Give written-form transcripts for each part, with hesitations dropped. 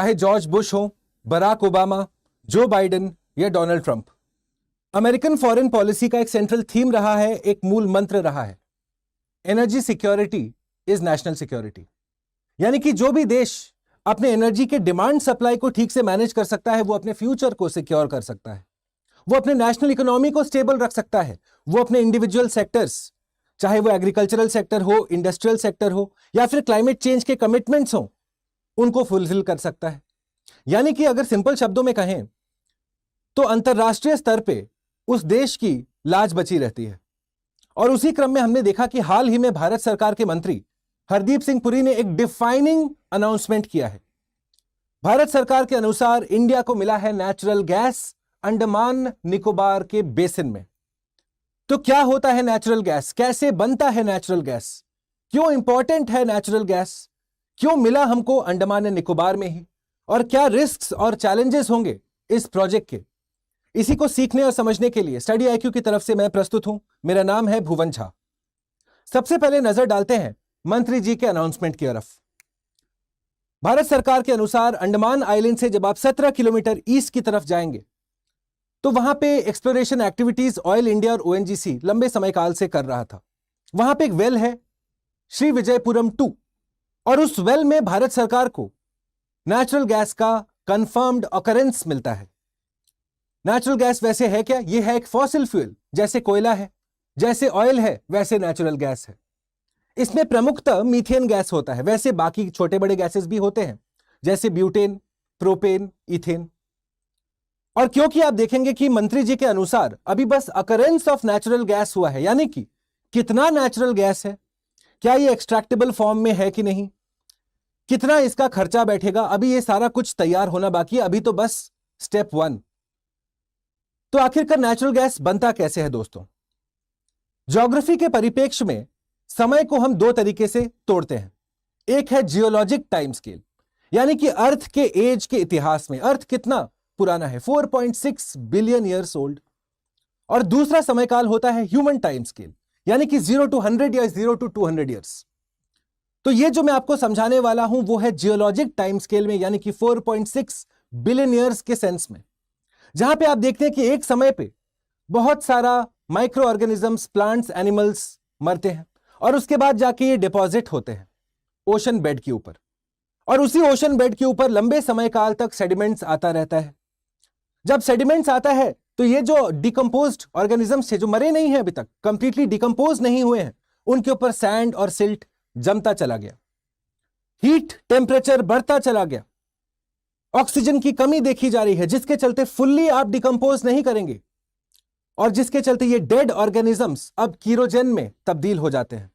चाहे George Bush हो, Barack Obama, Joe Biden या Donald Trump. American foreign policy का एक सेंट्रल थीम रहा है, एक मूल मंत्र रहा है, energy security is national security. यानी कि जो भी देश अपने एनर्जी के डिमांड सप्लाई को ठीक से मैनेज कर सकता है, वो अपने फ्यूचर को सिक्योर कर सकता है, वो अपने नेशनल इकोनॉमी को स्टेबल रख सकता है, वो अपने इंडिविजुअल सेक्टर्स, चाहे वो एग्रीकल्चरल सेक्टर हो, इंडस्ट्रियल सेक्टर हो या फिर क्लाइमेट चेंज के कमिटमेंट्स हो, उनको फुलफिल कर सकता है। यानी कि अगर सिंपल शब्दों में कहें तो अंतरराष्ट्रीय स्तर पे उस देश की लाज बची रहती है। और उसी क्रम में हमने देखा कि हाल ही में भारत सरकार के मंत्री हरदीप सिंह पुरी ने एक डिफाइनिंग अनाउंसमेंट किया है। भारत सरकार के अनुसार इंडिया को मिला है नेचुरल गैस अंडमान निकोबार के बेसिन में। तो क्या होता है नेचुरल गैस, कैसे बनता है नेचुरल गैस, क्यों इंपॉर्टेंट है नेचुरल गैस, क्यों मिला हमको अंडमान निकोबार में ही, और क्या रिस्क्स और चैलेंजेस होंगे इस प्रोजेक्ट के, इसी को सीखने और समझने के लिए स्टडी IQ की तरफ से मैं प्रस्तुत हूं। मेरा नाम है भुवन झा। सबसे पहले नजर डालते हैं मंत्री जी के अनाउंसमेंट की तरफ। भारत सरकार के अनुसार अंडमान आइलैंड से जब आप 17 किलोमीटर ईस्ट की तरफ जाएंगे तो वहां पे एक्सप्लोरेशन एक्टिविटीज ऑयल इंडिया और ONGC लंबे समय काल से कर रहा था। वहां पे एक वेल है श्री विजयपुरम 2, और उस वेल में भारत सरकार को नेचुरल गैस का कंफर्म्ड ऑकरेंस मिलता है। नेचुरल गैस वैसे है क्या? यह है एक फॉसिल फ्यूल, जैसे कोयला है, जैसे ऑयल है, वैसे नेचुरल गैस है। इसमें प्रमुखतः मीथेन गैस होता है, वैसे बाकी छोटे बड़े गैसेस भी होते हैं, जैसे ब्यूटेन, प्रोपेन, इथेन। और क्योंकि आप देखेंगे कि मंत्री जी के अनुसार अभी बस अकरेंस ऑफ नेचुरल गैस हुआ है, यानी कि कितना नेचुरल गैस है, क्या ये एक्सट्रैक्टेबल फॉर्म में है कि नहीं, कितना इसका खर्चा बैठेगा, अभी ये सारा कुछ तैयार होना बाकी है, अभी तो बस स्टेप 1। तो आखिरकार नेचुरल गैस बनता कैसे है दोस्तों? ज्योग्राफी के परिप्रेक्ष्य में समय को हम दो तरीके से तोड़ते हैं। एक है जियोलॉजिक टाइम स्केल, यानी कि अर्थ के एज के इतिहास में अर्थ कितना पुराना है, 4.6 बिलियन ईयर्स ओल्ड। और दूसरा समय काल होता है ह्यूमन टाइम स्केल, यानी कि 0 to 100 या 0 to 200 ईयर्स। तो ये जो मैं आपको समझाने वाला हूं वो है जियोलॉजिक टाइम स्केल में, यानी कि 4.6 बिलियन ईयर्स के सेंस में, जहां पे आप देखते हैं कि एक समय पे बहुत सारा माइक्रो ऑर्गेनिजम्स, प्लांट्स, एनिमल्स मरते हैं और उसके बाद जाके ये डिपॉजिट होते हैं ओशन बेड के ऊपर, और उसी ओशन बेड के ऊपर लंबे समय काल तक सेडिमेंट्स आता रहता है। जब सेडिमेंट्स आता है तो ये जो डिकम्पोज्ड ऑर्गेनिजम्स थे, जो मरे नहीं हैं अभी तक, कंप्लीटली डिकम्पोज नहीं हुए हैं, उनके ऊपर सैंड और सिल्ट जमता चला गया, हीट टेम्परेचर बढ़ता चला गया, ऑक्सीजन की कमी देखी जा रही है, जिसके चलते फुल्ली आप डिकम्पोज नहीं करेंगे और जिसके चलते ये डेड ऑर्गेनिजम्स अब कीरोजेन में तब्दील हो जाते हैं।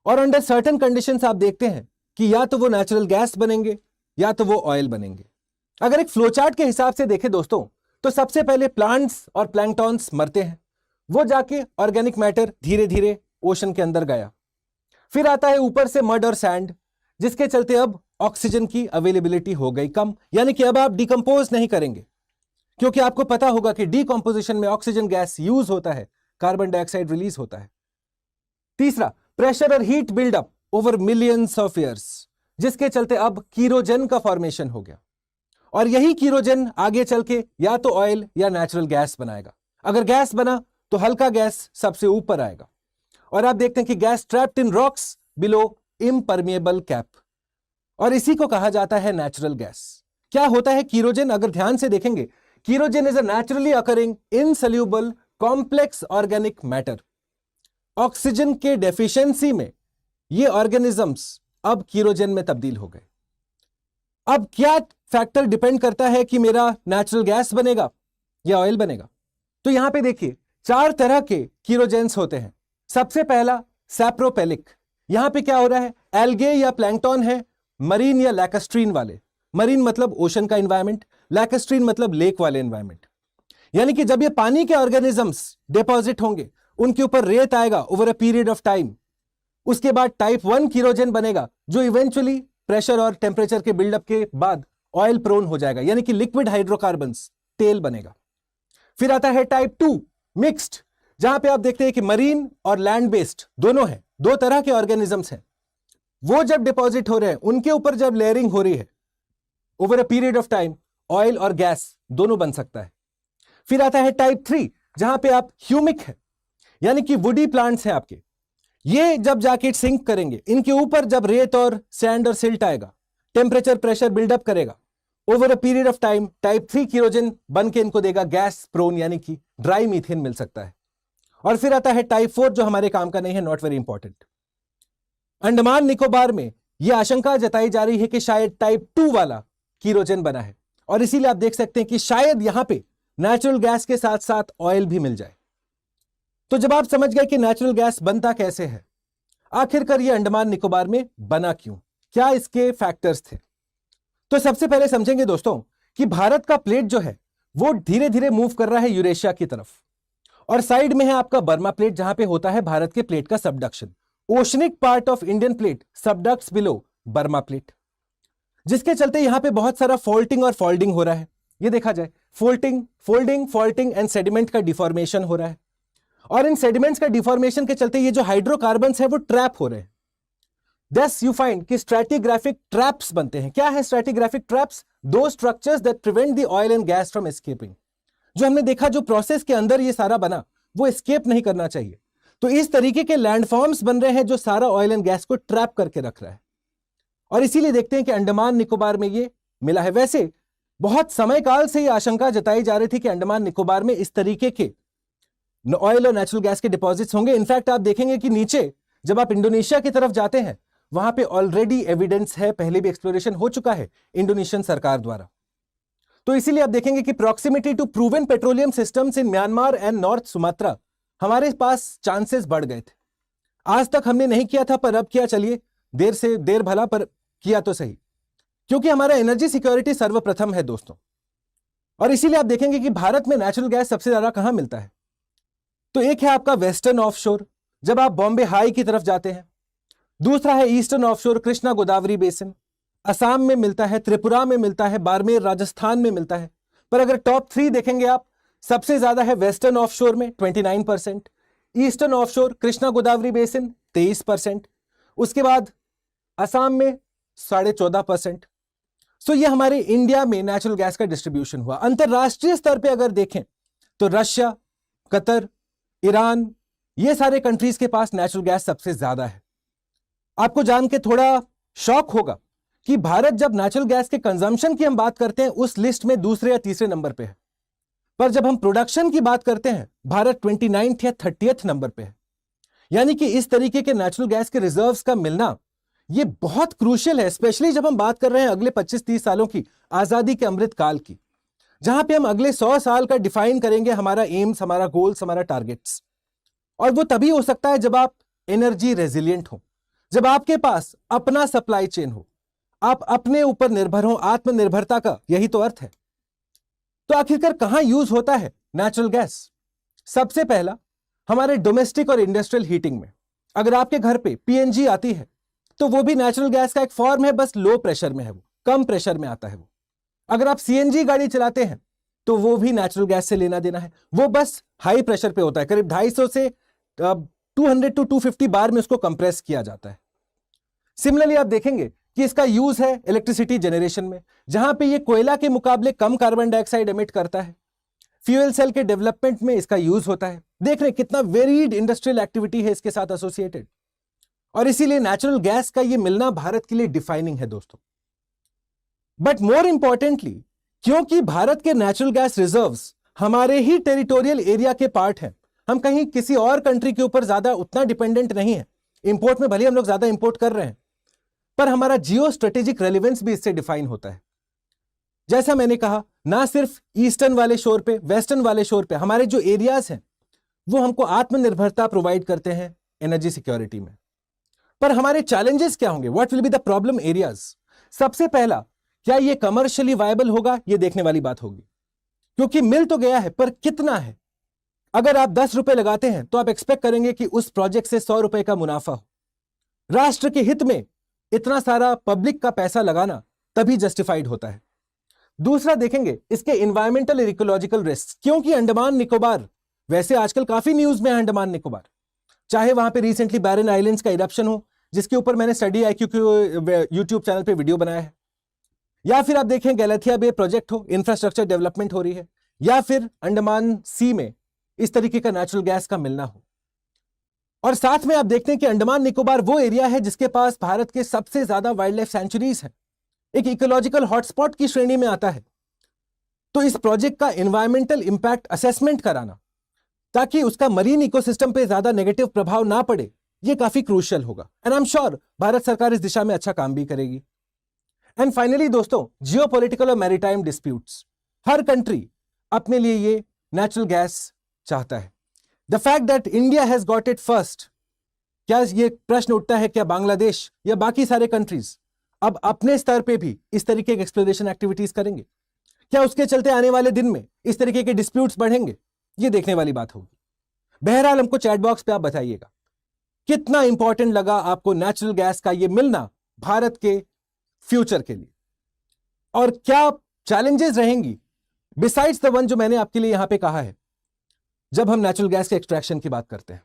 और अंडर सर्टेन कंडीशंस आप देखते हैं कि या तो वो नेचुरल गैस बनेंगे या तो वो ऑयल बनेंगे। अगर एक फ्लोचार्ट के हिसाब से देखें दोस्तों, तो सबसे पहले प्लांट्स और प्लैंकटॉन्स मरते हैं, वो जाके ऑर्गेनिक मैटर धीरे धीरे ओशन के अंदर गया। फिर आता है ऊपर से मड और सैंड, जिसके चलते अब ऑक्सीजन की अवेलेबिलिटी हो गई कम, यानी कि अब आप डिकम्पोज नहीं करेंगे, क्योंकि आपको पता होगा कि डिकम्पोजिशन में ऑक्सीजन गैस यूज होता है, कार्बन डाइऑक्साइड रिलीज होता है। तीसरा, प्रेशर और heat buildup over millions of years, जिसके चलते अब कीरोजन का फॉर्मेशन हो गया, और यही कीरोजन आगे चल के या तो ऑयल या नेचुरल गैस बनाएगा। अगर गैस बना तो हल्का गैस सबसे ऊपर आएगा, और आप देखते हैं कि gas trapped in rocks below impermeable cap, और इसी को कहा जाता है नेचुरल गैस। क्या होता है कीरोजन? अगर ध्यान से देखेंगे, kerogen is a naturally occurring insoluble complex organic matter. Oxygen के डेफिशिएंसी में ये ऑर्गेनिजम्स अब कीरोजन में तब्दील हो गए। अब क्या फैक्टर डिपेंड करता है कि मेरा नेचुरल गैस बनेगा या ऑयल बनेगा? तो यहां पे देखिए 4 तरह के कीरोजेंस होते हैं। सबसे पहला सैप्रोपेलिक, यहां पे क्या हो रहा है, एल्गे या प्लैंकटन है, मरीन या लैकेस्ट्रीन वाले। मरीन मतलब ओशन का एनवायरमेंट, लैकेस्ट्रीन मतलब लेक वाले एनवायरमेंट। यानी कि जब ये पानी के ऑर्गेनिजम्स डिपॉजिट होंगे, उनके ऊपर रेत आएगा over a period of time, उसके बाद टाइप 1 कीरोजन बनेगा, जो इवेंचुअली प्रेशर और टेम्परेचर के बिल्डअप के बाद ऑयल प्रोन हो जाएगा, यानी कि लिक्विड हाइड्रोकार्बन्स, तेल बनेगा। फिर आता है टाइप 2 मिक्स्ड, जहां पे आप देखते हैं कि मरीन और लैंड बेस्ड दोनों हैं, 2 तरह के ऑर्गेनिजम्स हैं। वो जब डिपॉजिट हो रहे हैं, उनके ऊपर जब लेयरिंग हो रही है, over a period of time oil और गैस दोनों बन सकता है। फिर आता है टाइप 3, जहां पे आप ह्यूमिक है, यानी कि वुडी प्लांट्स हैं आपके, ये जब जाके सिंक करेंगे, इनके ऊपर जब रेत और सैंड और सिल्ट आएगा, टेम्परेचर प्रेशर बिल्डअप करेगा, over a period of time type 3 कीरोजन बन के इनको देगा गैस प्रोन, यानी कि ड्राई मीथेन मिल सकता है। और फिर आता है टाइप 4, जो हमारे काम का नहीं है, not very important. Andaman Nicobar में यह आशंका जताई जा रही है कि शायद टाइप 2 वाला कीरोजन बना है, और इसीलिए आप देख सकते हैं कि शायद यहां पे नेचुरल गैस के साथ साथ ऑयल भी मिल जाए। तो जब आप समझ गए कि नेचुरल गैस बनता कैसे है, आखिरकार ये अंडमान निकोबार में बना क्यों, क्या इसके फैक्टर्स थे, तो सबसे पहले समझेंगे दोस्तों कि भारत का प्लेट जो है वो धीरे धीरे मूव कर रहा है यूरेशिया की तरफ, और साइड में है आपका बर्मा प्लेट, जहां पे होता है भारत के प्लेट का subduction. Oceanic part of Indian plate subducts below Burma plate, जिसके चलते यहां पे बहुत सारा फोल्टिंग और फोल्डिंग हो रहा है। ये देखा जाए, फोल्डिंग फॉल्टिंग एंड सेडिमेंट का डिफॉर्मेशन हो रहा है, और इन सेडिमेंट्स का डिफॉर्मेशन के चलते ये जो हाइड्रोकार्बन्स है वो ट्रैप हो रहे हैं। Thus you find कि स्ट्रैटिग्राफिक ट्रैप्स बनते हैं। क्या है स्ट्रैटिग्राफिक ट्रैप्स? दो structures that prevent the oil and gas from escaping. जो हमने देखा, जो प्रोसेस के अंदर ये सारा बना वो एस्केप नहीं करना चाहिए, तो इस तरीके के लैंडफॉर्म्स बन रहे हैं जो सारा ऑयल एंड गैस को ट्रैप करके रख रहा है, और इसीलिए देखते हैं कि अंडमान निकोबार में ये मिला है। वैसे बहुत समय काल से ये आशंका जताई जा रही थी कि अंडमान निकोबार में इस तरीके के ऑयल और नेचुरल गैस के डिपॉजिट्स होंगे। इनफैक्ट आप देखेंगे कि नीचे जब आप इंडोनेशिया की तरफ जाते हैं, वहां पे ऑलरेडी एविडेंस है, पहले भी एक्सप्लोरेशन हो चुका है इंडोनेशियन सरकार द्वारा। तो इसीलिए आप देखेंगे कि proximity to proven petroleum systems in Myanmar and North Sumatra, हमारे पास चांसेस बढ़ गए थे। आज तक हमने नहीं किया था, पर अब किया। चलिए, देर से देर भला, पर किया तो सही, क्योंकि हमारा एनर्जी सिक्योरिटी सर्वप्रथम है दोस्तों। और इसीलिए आप देखेंगे कि भारत में नेचुरल गैस सबसे ज्यादा कहां मिलता है, तो एक है आपका वेस्टर्न ऑफशोर, जब आप बॉम्बे हाई की तरफ जाते हैं। दूसरा है eastern offshore, Krishna Godavari basin, Assam में मिलता है, त्रिपुरा में मिलता है, बाड़मेर राजस्थान में मिलता है। पर अगर टॉप 3 देखेंगे आप, सबसे ज्यादा है वेस्टर्न ऑफशोर में 29%, eastern offshore Krishna Godavari basin 23%, उसके बाद असम में 14.5%। सो ये हमारे इंडिया में नेचुरल गैस का डिस्ट्रीब्यूशन हुआ। अंतरराष्ट्रीय स्तर पे अगर देखें तो रशिया, कतर, ईरान, ये सारे कंट्रीज के पास नेचुरल गैस सबसे ज्यादा है। आपको जान के थोड़ा शॉक होगा कि भारत जब नेचुरल गैस के कंजम्पशन की हम बात करते हैं, उस लिस्ट में दूसरे या तीसरे नंबर पे है, पर जब हम प्रोडक्शन की बात करते हैं, भारत 29th या 30th नंबर पे है। यानी कि इस तरीके के नेचुरल गैस के रिजर्व्स का मिलना ये बहुत क्रूशियल है, स्पेशली जब हम बात कर रहे हैं अगले 25-30 सालों की आजादी के अमृत काल की, जहां पे हम अगले 100 साल का डिफाइन करेंगे हमारा एम्स, हमारा गोल्स, हमारा टारगेट्स। और वो तभी हो सकता है जब आप एनर्जी रेजिलिएंट हो, जब आपके पास अपना सप्लाई चेन हो, आप अपने ऊपर निर्भर हो। आत्मनिर्भरता का यही तो अर्थ है। तो आखिरकार कहां यूज होता है नेचुरल गैस? सबसे पहला हमारे डोमेस्टिक और इंडस्ट्रियल हीटिंग में। अगर आपके घर पे पीएनजी आती है तो वो भी नेचुरल गैस का एक फॉर्म है, बस लो प्रेशर में है, वो कम प्रेशर में आता है वो। अगर आप सीएनजी गाड़ी चलाते हैं तो वो भी नेचुरल गैस से लेना देना है, वो बस हाई प्रेशर पे होता है, करीब 250 से 200 टू 250 बार में उसको कंप्रेस किया जाता है। सिमिलरली आप देखेंगे कि इसका यूज है इलेक्ट्रिसिटी जनरेशन में, जहां पे ये कोयला के मुकाबले कम कार्बन डाइऑक्साइड एमिट करता है। फ्यूल सेल के डेवलपमेंट में इसका यूज होता है। देख रहे हैं कितना वेरीड इंडस्ट्रियल एक्टिविटी है इसके साथ एसोसिएटेड, और इसीलिए नेचुरल गैस का ये मिलना भारत के लिए डिफाइनिंग है दोस्तों। बट मोर इंपॉर्टेंटली, क्योंकि भारत के नेचुरल गैस रिजर्व्स हमारे ही टेरिटोरियल एरिया के पार्ट हैं, हम कहीं किसी और कंट्री के ऊपर ज्यादा उतना डिपेंडेंट नहीं है। इंपोर्ट में भले हम लोग ज्यादा इंपोर्ट कर रहे हैं, पर हमारा जियो स्ट्रेटेजिक रेलिवेंस भी इससे डिफाइन होता है। जैसा मैंने कहा, ना सिर्फ ईस्टर्न वाले शोर पे, वेस्टर्न वाले शोर पे हमारे जो एरियाज हैं वो हमको आत्मनिर्भरता प्रोवाइड करते हैं एनर्जी सिक्योरिटी में। पर हमारे चैलेंजेस क्या होंगे? What will be the problem areas? सबसे पहला, क्या ये कमर्शियली वायबल होगा? ये देखने वाली बात होगी, क्योंकि मिल तो गया है, पर कितना है? अगर आप 10 रुपए लगाते हैं तो आप एक्सपेक्ट करेंगे कि उस प्रोजेक्ट से 100 रुपए का मुनाफा हो। राष्ट्र के हित में इतना सारा पब्लिक का पैसा लगाना तभी जस्टिफाइड होता है। दूसरा देखेंगे इसके इन्वायरमेंटल और इकोलॉजिकल रिस्क, क्योंकि अंडमान निकोबार, वैसे आजकल काफी न्यूज में है अंडमान निकोबार, चाहे वहां पे रिसेंटली बैरन आइलैंड्स का इरप्शन हो, जिसके ऊपर मैंने स्टडी IQ के यूट्यूब चैनल पे वीडियो बनाया है, या फिर आप देखें गैलेथिया बे प्रोजेक्ट हो, इंफ्रास्ट्रक्चर डेवलपमेंट हो रही है, या फिर अंडमान सी में इस तरीके का नेचुरल गैस का मिलना हो। और साथ में आप देखते हैं कि अंडमान निकोबार वो एरिया है जिसके पास भारत के सबसे ज्यादा वाइल्ड लाइफ सेंचुरीज हैं, एक इकोलॉजिकल हॉटस्पॉट की श्रेणी में आता है। तो इस प्रोजेक्ट का एनवायरमेंटल इंपैक्ट असेसमेंट कराना ताकि उसका मरीन इकोसिस्टम पे ज्यादा नेगेटिव प्रभाव ना पड़े, ये काफी क्रूशियल होगा। And I am sure Bharat सरकार इस दिशा में अच्छा काम भी करेगी। एंड फाइनली दोस्तों, जियोपॉलिटिकल और मैरीटाइम डिस्प्यूट्स, हर कंट्री अपने लिए ये नेचुरल गैस चाहता है। The fact that India has got it first, क्या ये प्रश्न उठता है क्या बांग्लादेश या बाकी सारे कंट्रीज अब अपने स्तर पे भी इस तरीके की एक्सप्लोरेशन एक्टिविटीज करेंगे? क्या उसके चलते आने वाले दिन में इस तरीके के डिस्प्यूट्स बढ़ेंगे? ये देखने वाली बात होगी। बहरहाल हमको चैट बॉक्स पे आप बताइएगा कितना इंपॉर्टेंट लगा आपको नेचुरल गैस का ये मिलना भारत के फ्यूचर के लिए, और क्या चैलेंजेस रहेंगी बिसाइड्स द वन जो मैंने आपके लिए यहां पे कहा है जब हम नेचुरल गैस के एक्सट्रैक्शन की बात करते हैं।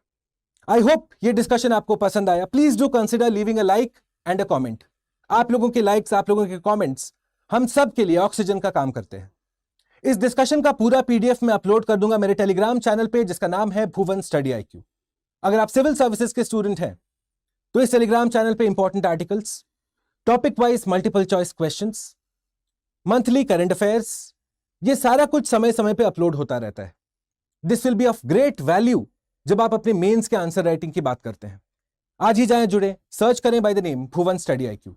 आई होप ये डिस्कशन आपको पसंद आया। Please do consider leaving a like and a comment. आप लोगों के लाइक्स, आप लोगों के कमेंट्स हम सब के लिए ऑक्सीजन का काम करते हैं। इस डिस्कशन का पूरा पीडीएफ मैं अपलोड कर दूंगा मेरे टेलीग्राम चैनल पे जिसका नाम है भुवन स्टडी IQ। अगर आप सिविल सर्विसेज के स्टूडेंट हैं तो इस टेलीग्राम चैनल पे important articles, topic wise multiple choice questions, monthly current affairs, ये सारा कुछ समय समय पे अपलोड होता रहता है। This will be of great value जब आप अपने मेंस के आंसर राइटिंग की बात करते हैं। आज ही जाएं जुड़े, सर्च करें by the name Bhuvan study IQ।